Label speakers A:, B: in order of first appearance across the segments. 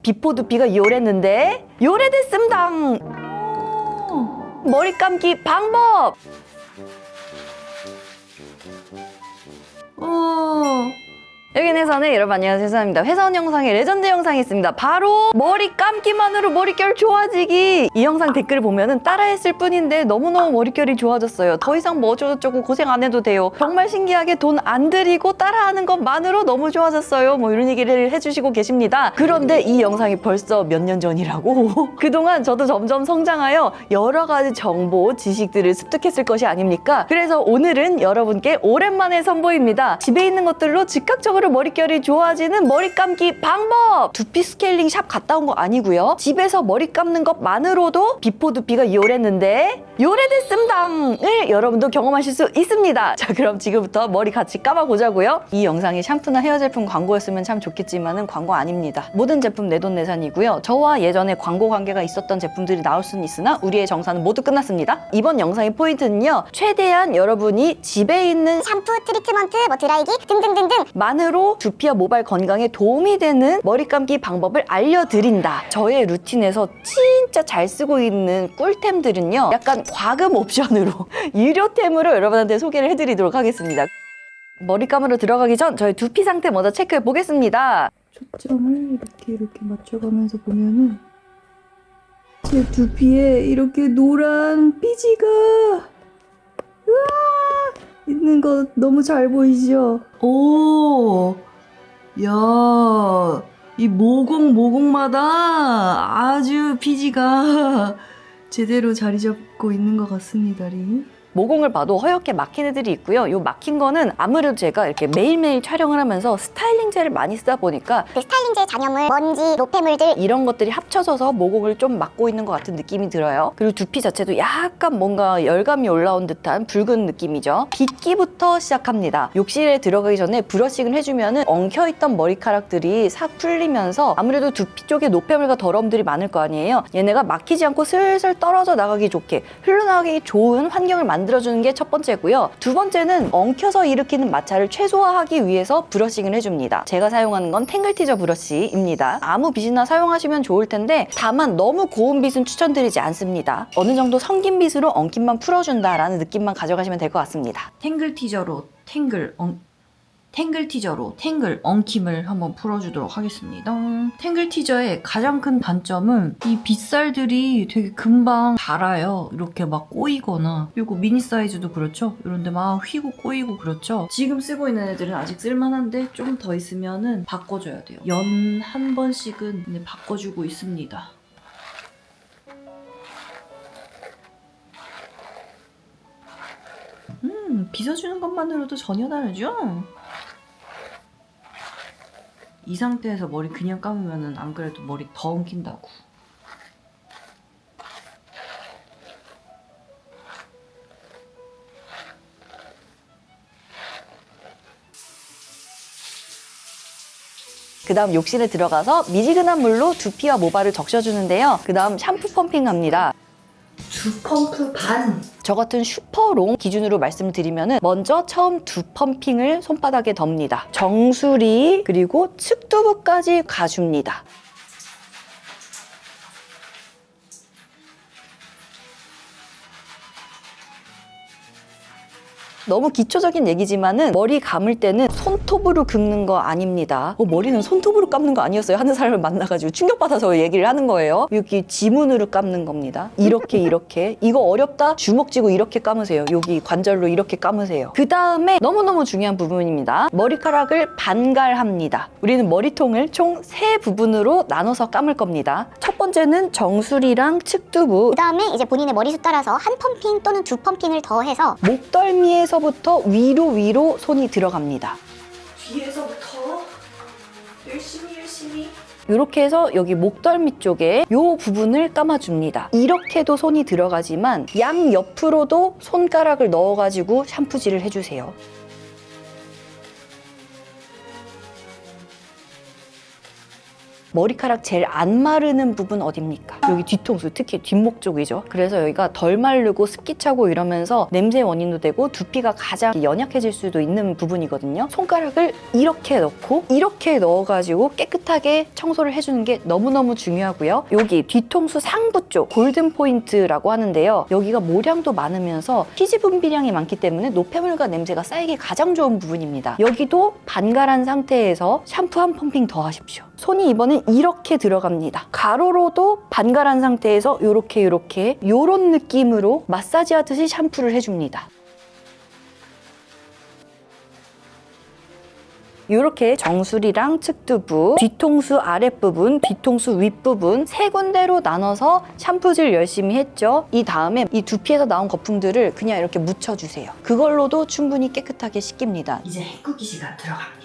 A: 비포 두피가 요랬는데 요래됐습니다. 머리 감기 방법. 여기에서는 여러분 안녕하세요, 세상입니다. 회사원 영상에 레전드 영상이 있습니다. 바로 머리 감기만으로 머릿결 좋아지기. 이 영상 댓글을 보면은 따라했을 뿐인데 너무너무 머릿결이 좋아졌어요. 더 이상 뭐 어쩌고저쩌고 고생 안 해도 돼요. 정말 신기하게 돈 안 들이고 따라하는 것만으로 너무 좋아졌어요. 뭐 이런 얘기를 해주시고 계십니다. 그런데 이 영상이 벌써 몇 년 전이라고. 그동안 저도 점점 성장하여 여러 가지 정보, 지식들을 습득했을 것이 아닙니까? 그래서 오늘은 여러분께 오랜만에 선보입니다. 집에 있는 것들로 즉각적으로 머릿결이 좋아지는 머리 감기 방법! 두피 스케일링 샵 갔다 온 거 아니고요. 집에서 머리 감는 것만으로도 비포 두피가 요랬는데 요래됐습니다!을 여러분도 경험하실 수 있습니다. 자, 그럼 지금부터 머리 같이 감아보자고요. 이 영상이 샴푸나 헤어 제품 광고였으면 참 좋겠지만은 광고 아닙니다. 모든 제품 내돈내산이고요. 저와 예전에 광고 관계가 있었던 제품들이 나올 수는 있으나 우리의 정산은 모두 끝났습니다. 이번 영상의 포인트는요. 최대한 여러분이 집에 있는
B: 샴푸, 트리트먼트, 드라이기 등등등등
A: 만으로 두피와 모발 건강에 도움이 되는 머리 감기 방법을 알려드린다. 저의 루틴에서 진짜 잘 쓰고 있는 꿀템들은요. 약간 과금 옵션으로 유료템으로 여러분한테 소개를 해드리도록 하겠습니다. 머리 감으러 들어가기 전 저희 두피 상태 먼저 체크해 보겠습니다.
C: 초점을 이렇게 맞춰가면서 보면은 제 두피에 이렇게 노란 삐지가 있는 거 너무 잘 보이죠?
A: 오, 야, 이 모공마다 아주 피지가
C: 제대로 자리 잡고 있는 것 같습니다, 리.
A: 모공을 봐도 허옇게 막힌 애들이 있고요. 요 막힌 거는 아무래도 제가 이렇게 매일매일 촬영을 하면서 스타일링제를 많이 쓰다 보니까
B: 그 스타일링제 잔여물, 먼지, 노폐물들
A: 이런 것들이 합쳐져서 모공을 좀 막고 있는 것 같은 느낌이 들어요. 그리고 두피 자체도 약간 뭔가 열감이 올라온 듯한 붉은 느낌이죠. 빗기부터 시작합니다. 욕실에 들어가기 전에 브러싱을 해주면 엉켜있던 머리카락들이 싹 풀리면서 아무래도 두피 쪽에 노폐물과 더러움들이 많을 거 아니에요. 얘네가 막히지 않고 슬슬 떨어져 나가기 좋게 흘러나가기 좋은 환경을 만들어주는 게 첫 번째고요. 두 번째는 엉켜서 일으키는 마찰을 최소화하기 위해서 브러싱을 해줍니다. 제가 사용하는 건 탱글티저 브러쉬입니다. 아무 빗이나 사용하시면 좋을 텐데 다만 너무 고운 빗은 추천드리지 않습니다. 어느 정도 성긴 빗으로 엉킴만 풀어준다라는 느낌만 가져가시면 될 것 같습니다.
C: 탱글티저로 탱글 엉킴을 한번 풀어주도록 하겠습니다. 탱글티저의 가장 큰 단점은 이 빗살들이 되게 금방 닳아요. 이렇게 막 꼬이거나, 그리고 미니 사이즈도 그렇죠. 이런데 막 휘고 꼬이고 그렇죠. 지금 쓰고 있는 애들은 아직 쓸만한데 조금 더 있으면은 바꿔줘야 돼요. 연 한 번씩은 이제 바꿔주고 있습니다. 빗어주는 것만으로도 전혀 다르죠? 이 상태에서 머리 그냥 감으면 안 그래도 머리 더 엉킨다고.
A: 그 다음 욕실에 들어가서 미지근한 물로 두피와 모발을 적셔주는데요. 그 다음 샴푸 펌핑합니다.
C: 두 펌프 반!
A: 저 같은 슈퍼롱 기준으로 말씀을 드리면 먼저 처음 두 펌핑을 손바닥에 덮니다. 정수리 그리고 측두부까지 가줍니다. 너무 기초적인 얘기지만은 머리 감을 때는 손톱으로 긁는 거 아닙니다. 머리는 손톱으로 감는 거 아니었어요? 하는 사람을 만나가지고 충격받아서 얘기를 하는 거예요. 여기 지문으로 감는 겁니다. 이렇게 이거 어렵다? 주먹 쥐고 이렇게 감으세요. 여기 관절로 이렇게 감으세요. 그 다음에 너무너무 중요한 부분입니다. 머리카락을 반갈합니다. 우리는 머리통을 총 3부분으로 나눠서 감을 겁니다. 첫 번째는 정수리랑 측두부,
B: 그 다음에 이제 본인의 머리숱 따라서 한 펌핑 또는 두 펌핑을 더해서
A: 목덜미에서부터 위로 손이 들어갑니다.
C: 뒤에서부터 열심히
A: 이렇게 해서 여기 목덜미 쪽에 이 부분을 감아줍니다. 이렇게도 손이 들어가지만 양 옆으로도 손가락을 넣어가지고 샴푸질을 해주세요. 머리카락 제일 안 마르는 부분 어딥니까? 여기 뒤통수, 특히 뒷목 쪽이죠. 그래서 여기가 덜 마르고 습기 차고 이러면서 냄새 원인도 되고 두피가 가장 연약해질 수도 있는 부분이거든요. 손가락을 이렇게 넣고 이렇게 넣어가지고 깨끗하게 청소를 해주는 게 너무너무 중요하고요. 여기 뒤통수 상부 쪽 골든 포인트라고 하는데요. 여기가 모량도 많으면서 피지 분비량이 많기 때문에 노폐물과 냄새가 쌓이기 가장 좋은 부분입니다. 여기도 반갈한 상태에서 샴푸 한 펌핑 더 하십시오. 손이 이번엔 이렇게 들어갑니다. 가로로도 반갈한 상태에서 요렇게 요런 느낌으로 마사지 하듯이 샴푸를 해줍니다. 이렇게 정수리랑 측두부, 뒤통수 아랫부분, 뒤통수 윗부분 세 군데로 나눠서 샴푸질 열심히 했죠. 이 다음에 이 두피에서 나온 거품들을 그냥 이렇게 묻혀주세요. 그걸로도 충분히 깨끗하게 씻깁니다.
C: 이제 헹구기 시간 들어갑니다.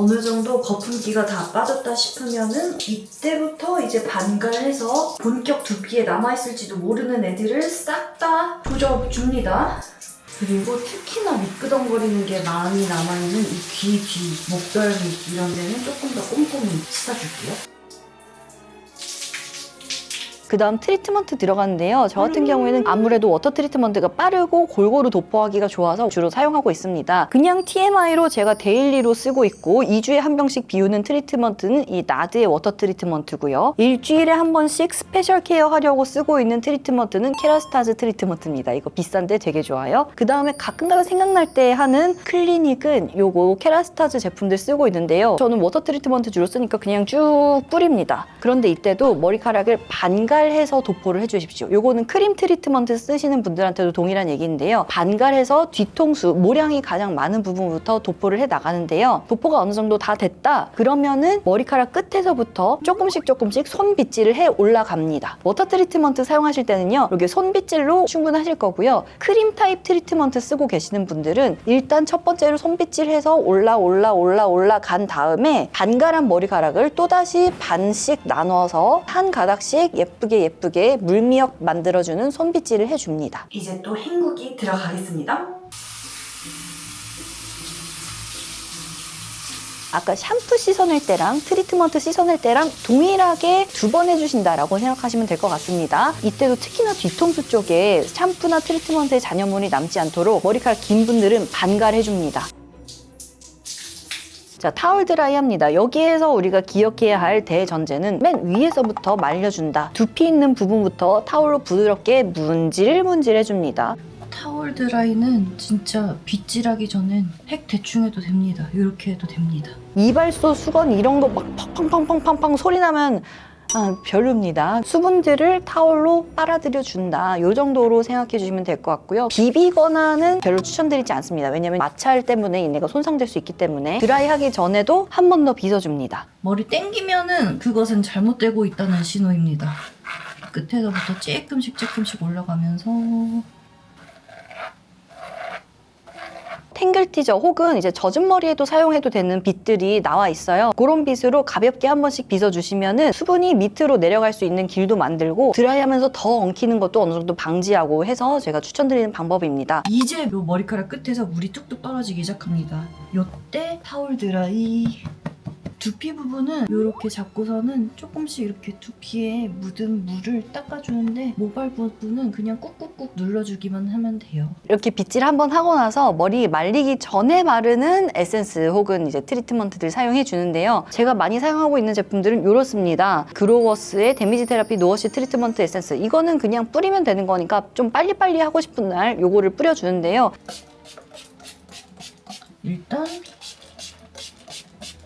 C: 어느 정도 거품기가 다 빠졌다 싶으면은 이때부터 이제 반갈해서 본격 두피에 남아있을지도 모르는 애들을 싹 다 조져줍니다. 그리고 특히나 미끄덩거리는 게 많이 남아있는 이 귀 뒤, 목덜미 이런 데는 조금 더 꼼꼼히 씻어줄게요.
A: 그 다음 트리트먼트 들어가는데요. 저 같은 경우에는 아무래도 워터 트리트먼트가 빠르고 골고루 도포하기가 좋아서 주로 사용하고 있습니다. 그냥 TMI로 제가 데일리로 쓰고 있고 2주에 한 병씩 비우는 트리트먼트는 이 나드의 워터 트리트먼트고요. 일주일에 한 번씩 스페셜 케어 하려고 쓰고 있는 트리트먼트는 케라스타즈 트리트먼트입니다. 이거 비싼데 되게 좋아요. 그 다음에 가끔가다 생각날 때 하는 클리닉은 요거 케라스타즈 제품들 쓰고 있는데요. 저는 워터 트리트먼트 주로 쓰니까 그냥 쭉 뿌립니다. 그런데 이때도 머리카락을 반갈해서 도포를 해주십시오. 요거는 크림 트리트먼트 쓰시는 분들한테도 동일한 얘기인데요. 반갈해서 뒤통수, 모량이 가장 많은 부분부터 도포를 해 나가는데요. 도포가 어느 정도 다 됐다? 그러면은 머리카락 끝에서부터 조금씩 손빗질을 해 올라갑니다. 워터 트리트먼트 사용하실 때는요. 이렇게 손빗질로 충분하실 거고요. 크림 타입 트리트먼트 쓰고 계시는 분들은 일단 첫 번째로 손빗질해서 올라간 다음에 반갈한 머리카락을 또다시 반씩 나눠서 한 가닥씩 예쁘게 물미역 만들어주는 손빗질을 해줍니다.
C: 이제 또 헹구기 들어가겠습니다.
A: 아까 샴푸 씻어낼 때랑 트리트먼트 씻어낼 때랑 동일하게 두 번 해주신다라고 생각하시면 될 것 같습니다. 이때도 특히나 뒤통수 쪽에 샴푸나 트리트먼트의 잔여물이 남지 않도록 머리카락 긴 분들은 반갈해줍니다. 자, 타월 드라이 합니다. 여기에서 우리가 기억해야 할 대전제는 맨 위에서부터 말려준다. 두피 있는 부분부터 타월로 부드럽게 문질 해줍니다.
C: 타월 드라이는 진짜 빗질하기 전엔 팩 대충 해도 됩니다. 이렇게 해도 됩니다.
A: 이발소 수건 이런 거 막 팡팡팡팡팡 소리 나면 별로입니다. 수분들을 타월로 빨아들여 준다. 이 정도로 생각해 주시면 될 것 같고요. 비비거나는 별로 추천드리지 않습니다. 왜냐면 마찰 때문에 얘네가 손상될 수 있기 때문에 드라이 하기 전에도 한 번 더 빗어줍니다.
C: 머리 땡기면은 그것은 잘못되고 있다는 신호입니다. 끝에서부터 조금씩 올라가면서
A: 탱글 티저 혹은 이제 젖은 머리에도 사용해도 되는 빗들이 나와 있어요. 그런 빗으로 가볍게 한 번씩 빗어주시면은 수분이 밑으로 내려갈 수 있는 길도 만들고 드라이하면서 더 엉키는 것도 어느 정도 방지하고 해서 제가 추천드리는 방법입니다.
C: 이제 요 머리카락 끝에서 물이 뚝뚝 떨어지기 시작합니다. 요때 타월 드라이 두피 부분은 이렇게 잡고서는 조금씩 이렇게 두피에 묻은 물을 닦아주는데 모발 부분은 그냥 꾹꾹꾹 눌러주기만 하면 돼요.
A: 이렇게 빗질 한번 하고 나서 머리 말리기 전에 바르는 에센스 혹은 이제 트리트먼트들 사용해 주는데요. 제가 많이 사용하고 있는 제품들은 이렇습니다. 그로워스의 데미지 테라피 노워시 트리트먼트 에센스. 이거는 그냥 뿌리면 되는 거니까 좀 빨리빨리 하고 싶은 날 요거를 뿌려주는데요.
C: 일단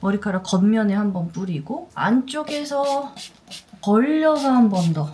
C: 머리카락 겉면에 한번 뿌리고 안쪽에서 벌려서 한 번 더.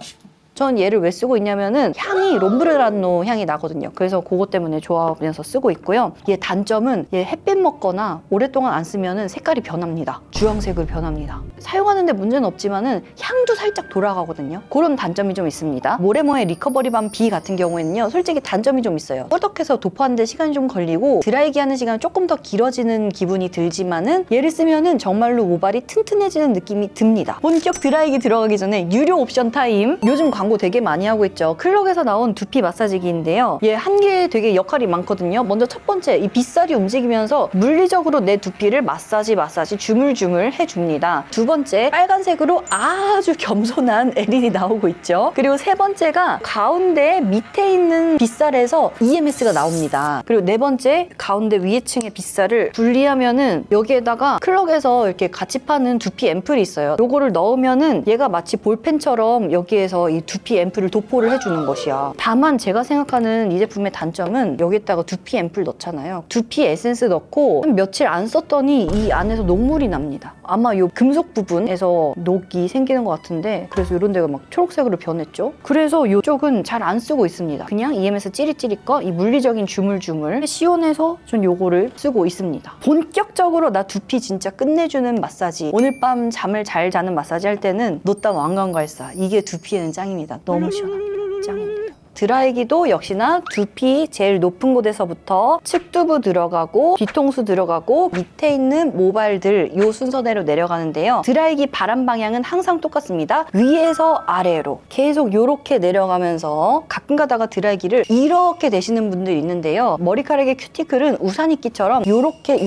A: 전 얘를 왜 쓰고 있냐면은 향이 롬브르란노 향이 나거든요. 그래서 그것 때문에 좋아하면서 쓰고 있고요. 얘 단점은 얘 햇빛 먹거나 오랫동안 안 쓰면은 색깔이 변합니다. 주황색으로 변합니다. 사용하는데 문제는 없지만은 향도 살짝 돌아가거든요. 그런 단점이 좀 있습니다. 모레모의 리커버리 밤 B 같은 경우에는요. 솔직히 단점이 좀 있어요. 꿀떡해서 도포하는데 시간이 좀 걸리고 드라이기 하는 시간이 조금 더 길어지는 기분이 들지만은 얘를 쓰면은 정말로 모발이 튼튼해지는 느낌이 듭니다. 본격 드라이기 들어가기 전에 유료 옵션 타임. 요즘 광고 되게 많이 하고 있죠. 클럭에서 나온 두피 마사지기인데요. 얘 한 개 되게 역할이 많거든요. 먼저 첫 번째, 이 빗살이 움직이면서 물리적으로 내 두피를 마사지 주물주물 해줍니다. 두 번째, 빨간색으로 아주 겸손한 LED 나오고 있죠. 그리고 세 번째가 가운데 밑에 있는 빗살에서 EMS가 나옵니다. 그리고 네 번째, 가운데 위에 층의 빗살을 분리하면은 여기에다가 클럭에서 이렇게 같이 파는 두피 앰플이 있어요. 요거를 넣으면은 얘가 마치 볼펜처럼 여기에서 이 두피 앰플을 도포를 해주는 것이야. 다만 제가 생각하는 이 제품의 단점은 여기에다가 두피 앰플 넣잖아요. 두피 에센스 넣고 한 며칠 안 썼더니 이 안에서 녹물이 납니다. 아마 요 금속 부분에서 녹이 생기는 것 같은데, 그래서 이런 데가 막 초록색으로 변했죠. 그래서 이쪽은 잘 안 쓰고 있습니다. 그냥 EMS 찌릿찌릿 거 이 물리적인 주물주물 시원해서 전 요거를 쓰고 있습니다. 본격적으로 나 두피 진짜 끝내주는 마사지, 오늘 밤 잠을 잘 자는 마사지 할 때는 노땀 왕관갈사, 이게 두피에는 짱입니다. 너무 시원합니다. 짱입니다. 드라이기도 역시나 두피 제일 높은 곳에서부터 측두부 들어가고 뒤통수 들어가고 밑에 있는 모발들 요 순서대로 내려가는데요. 드라이기 바람 방향은 항상 똑같습니다. 위에서 아래로 계속 요렇게 내려가면서 가끔 가다가 드라이기를 이렇게 대시는 분들이 있는데요. 머리카락의 큐티클은 우산이끼처럼 요렇게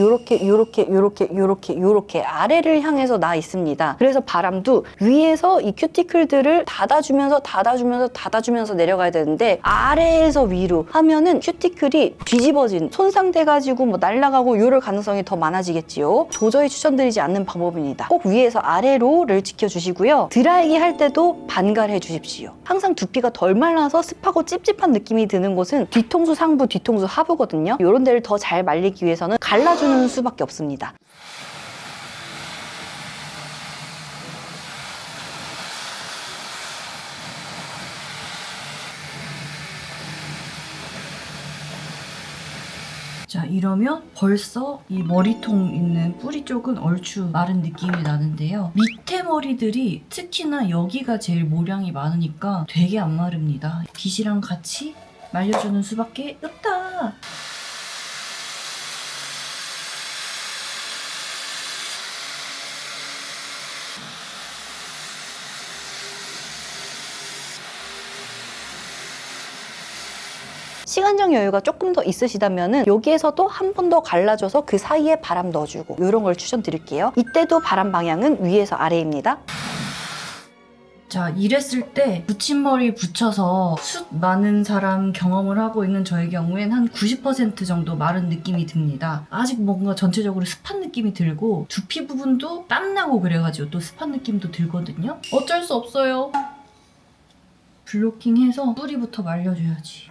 A: 아래를 향해서 나 있습니다. 그래서 바람도 위에서 이 큐티클들을 닫아주면서 내려가야 되는데, 아래에서 위로 하면은 큐티클이 뒤집어진, 손상돼가지고 뭐 날아가고 이럴 가능성이 더 많아지겠지요. 도저히 추천드리지 않는 방법입니다. 꼭 위에서 아래로를 지켜주시고요. 드라이기 할 때도 반갈해 주십시오. 항상 두피가 덜 말라서 습하고 찝찝한 느낌이 드는 곳은 뒤통수 상부, 뒤통수 하부거든요. 이런 데를 더 잘 말리기 위해서는 갈라주는 수밖에 없습니다.
C: 자, 이러면 벌써 이 머리통 있는 뿌리 쪽은 얼추 마른 느낌이 나는데요. 밑에 머리들이 특히나 여기가 제일 모량이 많으니까 되게 안 마릅니다. 빗이랑 같이 말려주는 수밖에 없다.
A: 시간적 여유가 조금 더 있으시다면은 여기에서도 한 번 더 갈라줘서 그 사이에 바람 넣어주고 이런 걸 추천드릴게요. 이때도 바람 방향은 위에서 아래입니다.
C: 자, 이랬을 때 붙임머리 붙여서 숱 많은 사람 경험을 하고 있는 저의 경우엔 한 90% 정도 마른 느낌이 듭니다. 아직 뭔가 전체적으로 습한 느낌이 들고 두피 부분도 땀나고 그래가지고 또 습한 느낌도 들거든요. 어쩔 수 없어요. 블로킹해서 뿌리부터 말려줘야지.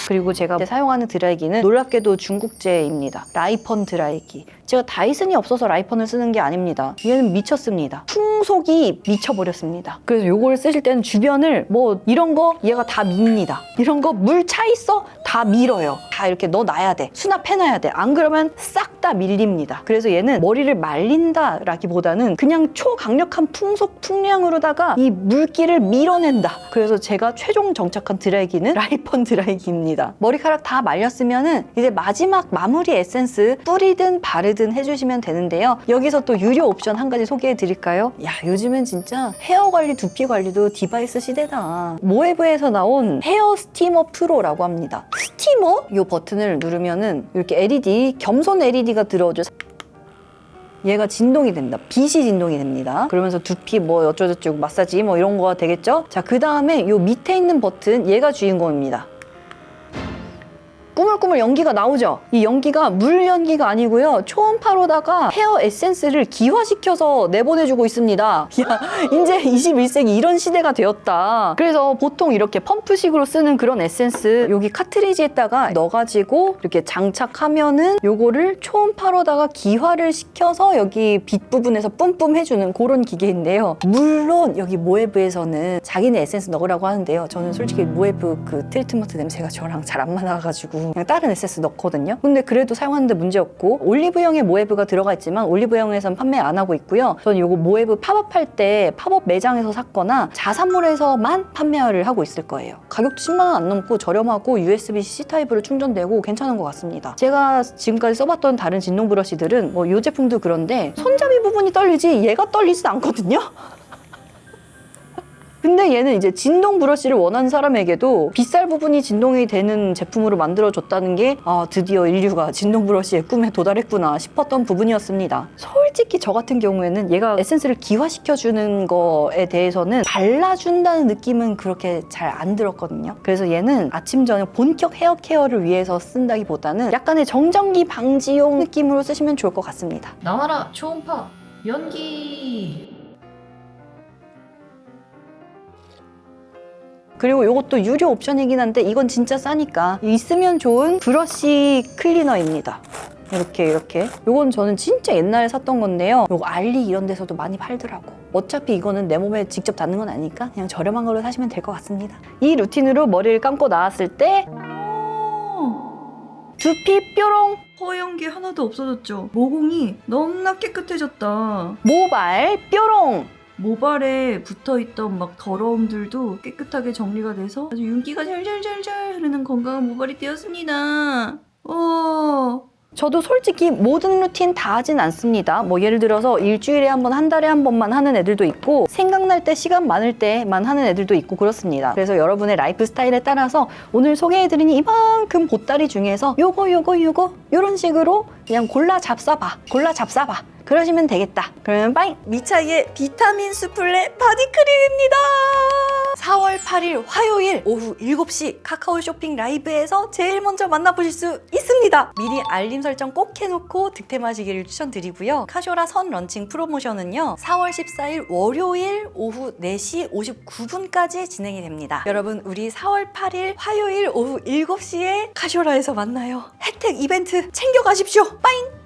A: 그리고 제가 사용하는 드라이기는 놀랍게도 중국제입니다. 라이펀 드라이기. 제가 다이슨이 없어서 라이펀을 쓰는 게 아닙니다. 얘는 미쳤습니다. 풍속이 미쳐버렸습니다. 그래서 이걸 쓰실 때는 주변을 뭐 이런 거 얘가 다 밉니다. 이런 거 물 차 있어? 다 밀어요. 다 이렇게 넣어놔야 돼. 수납해놔야 돼. 안 그러면 싹 다 밀립니다. 그래서 얘는 머리를 말린다라기보다는 그냥 초강력한 풍속 풍량으로다가 이 물기를 밀어낸다. 그래서 제가 최종 정착한 드라이기는 라이펀 드라이기입니다. 머리카락 다 말렸으면은 이제 마지막 마무리 에센스 뿌리든 바르든 해주시면 되는데요. 여기서 또 유료 옵션 한 가지 소개해 드릴까요? 야, 요즘은 진짜 헤어 관리, 두피 관리도 디바이스 시대다. 모에브에서 나온 헤어 스티머 프로라고 합니다. 스티머? 이 버튼을 누르면은 이렇게 LED, 겸손 LED가 들어오죠. 얘가 진동이 됩니다. 빛이 진동이 됩니다. 그러면서 두피 뭐 어쩌고저쩌고 마사지 뭐 이런 거가 되겠죠? 자, 그 다음에 이 밑에 있는 버튼, 얘가 주인공입니다. 꾸물꾸물 연기가 나오죠? 이 연기가 물 연기가 아니고요. 초음파로다가 헤어 에센스를 기화시켜서 내보내주고 있습니다. 야, 이제 21세기 이런 시대가 되었다. 그래서 보통 이렇게 펌프식으로 쓰는 그런 에센스 여기 카트리지에다가 넣어가지고 이렇게 장착하면은 요거를 초음파로다가 기화를 시켜서 여기 빛 부분에서 뿜뿜 해주는 그런 기계인데요. 물론 여기 모에브에서는 자기네 에센스 넣으라고 하는데요. 저는 솔직히 모에브 그 트리트먼트 냄새가 저랑 잘 안 맞아가지고 아주 그냥 다른 에센스 넣거든요. 근데 그래도 사용하는데 문제없고 올리브영에 모에브가 들어가 있지만 올리브영에선 판매 안 하고 있고요. 저는 이거 모에브 팝업할 때 팝업 매장에서 샀거나 자사몰에서만 판매를 하고 있을 거예요. 가격도 10만 원 안 넘고 저렴하고 USB-C 타입으로 충전되고 괜찮은 것 같습니다. 제가 지금까지 써봤던 다른 진동 브러쉬들은 뭐 이 제품도 그런데 손잡이 부분이 떨리지 얘가 떨리지도 않거든요. 근데 얘는 이제 진동 브러쉬를 원하는 사람에게도 빗살 부분이 진동이 되는 제품으로 만들어줬다는 게 드디어 인류가 진동 브러쉬의 꿈에 도달했구나 싶었던 부분이었습니다. 솔직히 저 같은 경우에는 얘가 에센스를 기화시켜주는 거에 대해서는 발라준다는 느낌은 그렇게 잘 안 들었거든요. 그래서 얘는 아침 저녁 본격 헤어 케어를 위해서 쓴다기보다는 약간의 정전기 방지용 느낌으로 쓰시면 좋을 것 같습니다.
C: 나와라 초음파 연기.
A: 그리고 이것도 유료 옵션이긴 한데 이건 진짜 싸니까 있으면 좋은 브러쉬 클리너입니다. 이렇게 이건 저는 진짜 옛날에 샀던 건데요. 이거 알리 이런 데서도 많이 팔더라고. 어차피 이거는 내 몸에 직접 닿는 건 아니니까 그냥 저렴한 걸로 사시면 될 것 같습니다. 이 루틴으로 머리를 감고 나왔을 때 두피 뾰롱,
C: 허연기 하나도 없어졌죠. 모공이 너무나 깨끗해졌다.
A: 모발 뾰롱.
C: 모발에 붙어있던 막 더러움들도 깨끗하게 정리가 돼서 아주 윤기가 잘잘잘잘 흐르는 건강한 모발이 되었습니다.
A: 저도 솔직히 모든 루틴 다 하진 않습니다. 뭐 예를 들어서 일주일에 한 번, 한 달에 한 번만 하는 애들도 있고 생각날 때 시간 많을 때만 하는 애들도 있고 그렇습니다. 그래서 여러분의 라이프 스타일에 따라서 오늘 소개해드린 이만큼 보따리 중에서 요거 요런 식으로 그냥 골라 잡숴봐. 그러시면 되겠다. 그러면 빠잉! 미차이의 비타민 수플레 바디크림입니다. 4월 8일 화요일 오후 7시 카카오 쇼핑 라이브에서 제일 먼저 만나보실 수 있습니다. 미리 알림 설정 꼭 해놓고 득템하시기를 추천드리고요. 카쇼라 선 런칭 프로모션은요. 4월 14일 월요일 오후 4시 59분까지 진행이 됩니다. 여러분 우리 4월 8일 화요일 오후 7시에 카쇼라에서 만나요. 혜택 이벤트 챙겨가십시오. 빠잉!